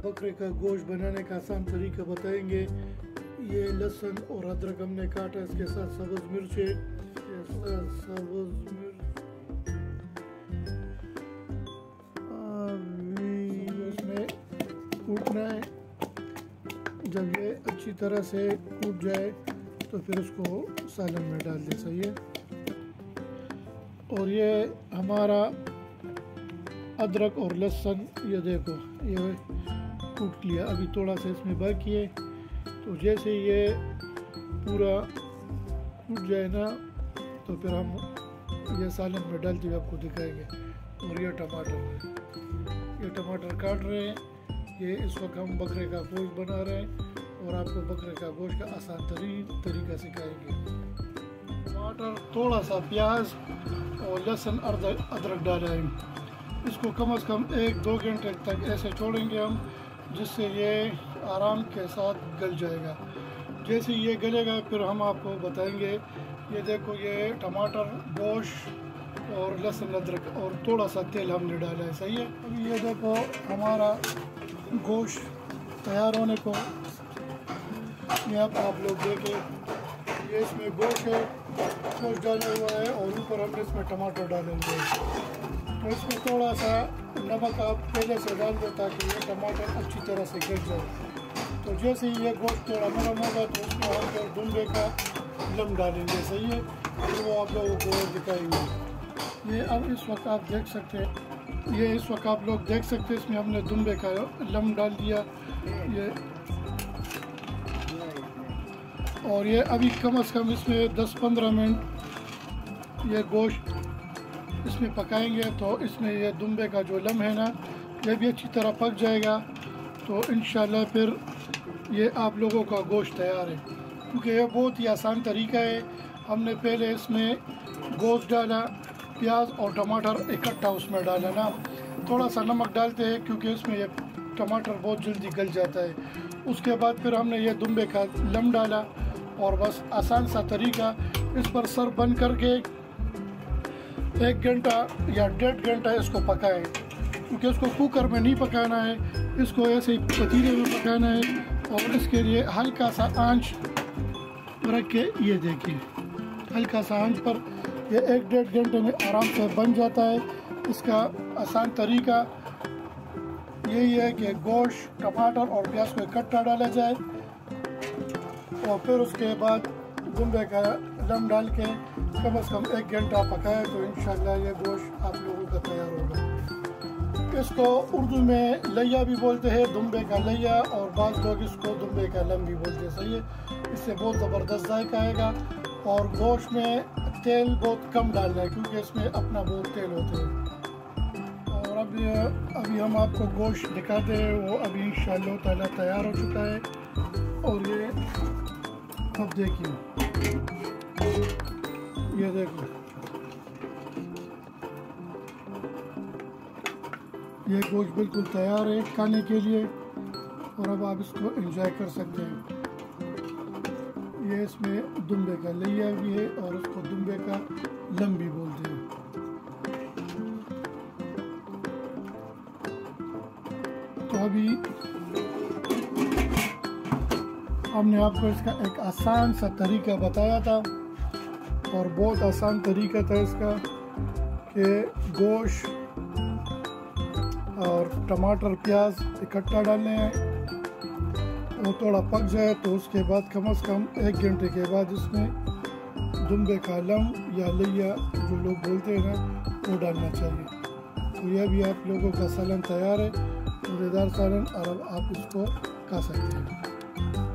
बकरे का गोश्त बनाने का आसान तरीका बताएंगे। ये लहसुन और अदरक हमने काटा, इसके साथ सब्ज़ मिर्च है, इसमें कूटना है। जब ये अच्छी तरह से कूट जाए तो फिर उसको सालन में डाल दें। सही है। और ये हमारा अदरक और लहसुन ये देखो ये कूट लिया, अभी थोड़ा सा इसमें बाकी है। तो जैसे ये पूरा कूट जाए ना तो फिर हम ये सालन में डालते हुए आपको दिखाएंगे। और ये टमाटर काट रहे हैं। ये इस वक्त हम बकरे का गोश्त बना रहे हैं और आपको बकरे का गोश्त का आसान तरीका सिखाएंगे। टमाटर, थोड़ा सा प्याज और लहसुन अदरक डाला है। इसको कम से कम 1-2 घंटे तक ऐसे छोड़ेंगे हम, जिससे ये आराम के साथ गल जाएगा। जैसे ये गलेगा फिर हम आपको बताएंगे। ये देखो ये टमाटर, गोश्त और लहसुन अदरक और थोड़ा सा तेल हमने डाला है। सही है। अभी ये देखो हमारा गोश्त तैयार होने को, ये आप लोग देखें। ये इसमें गोश्त है, गोश्त डाला हुआ है और ऊपर हमने इसमें टमाटर डाले हुए हैं। तो इसमें थोड़ा सा नमक आप पहले से डाल दें ताकि ये टमाटर अच्छी तरह से गल जाए। तो जैसे ही ये गोश्त थोड़ा नरम होगा तो उसमें हम फिर दुम्बे का लम डालेंगे। सही है। फिर वो आप लोगों को दिखाएंगे। ये अब इस वक्त आप देख सकते हैं, ये इस वक्त आप लोग देख सकते हैं इसमें हमने दुम्बे का लम डाल दिया। ये और ये अभी कम से कम इसमें 10-15 मिनट ये गोश्त इसमें पकाएंगे तो इसमें ये दुम्बे का जो लम है ना ये भी अच्छी तरह पक जाएगा। तो इंशाल्लाह फिर ये आप लोगों का गोश्त तैयार है। क्योंकि ये बहुत ही आसान तरीका है। हमने पहले इसमें गोश्त डाला, प्याज और टमाटर इकट्ठा उसमें डाला ना, थोड़ा सा नमक डालते हैं क्योंकि इसमें ये टमाटर बहुत जल्दी गल जाता है। उसके बाद फिर हमने ये दुम्बे का लम डाला और बस आसान सा तरीका। इस पर सर बंद करके 1 घंटा या 1.5 घंटा इसको पकाएं, क्योंकि इसको कुकर में नहीं पकाना है, इसको ऐसे ही पतीले में पकाना है। और इसके लिए हल्का सा आंच रख के ये देखिए हल्का सा आंच पर ये 1-1.5 घंटे में आराम से बन जाता है। इसका आसान तरीका यही है कि गोश्त, टमाटर और प्याज को इकट्ठा डाला जाए और फिर उसके बाद दुम्बे का लम डाल के कम से कम 1 घंटा पकाए तो इंशाल्लाह ये गोश्त आप लोगों का तैयार होगा। इसको उर्दू में लैया भी बोलते हैं, दुम्बे का लैया, और बाज़ लोग इसको दुम्बे का लम भी बोलते हैं। सही है। इससे बहुत ज़बरदस्त जायका आएगा। और गोश्त में तेल बहुत कम डालना है क्योंकि इसमें अपना बहुत तेल होता है। और अभी हम आपको गोश्त दिखाते हैं, वो अभी इंशाअल्लाह ताला तैयार हो चुका है। और ये अब देखिए, ये देखो ये गोश्त बिल्कुल तैयार है खाने के लिए और अब आप इसको एंजॉय कर सकते हैं। ये इसमें दुम्बे का लैया भी है और उसको दुम्बे का लम भी बोलते हैं। तो अभी हमने आपको इसका एक आसान सा तरीका बताया था और बहुत आसान तरीका था इसका कि गोश्त और टमाटर, प्याज इकट्ठा डालने हैं। वो थोड़ा पक जाए तो उसके बाद कम से कम 1 घंटे के बाद इसमें दुम्बे का लम या लैया जो लोग बोलते हैं ना वो डालना चाहिए। तो यह भी आप लोगों का सालन तैयार है, मज़ेदार सालन, और अब आप इसको खा सकते हैं।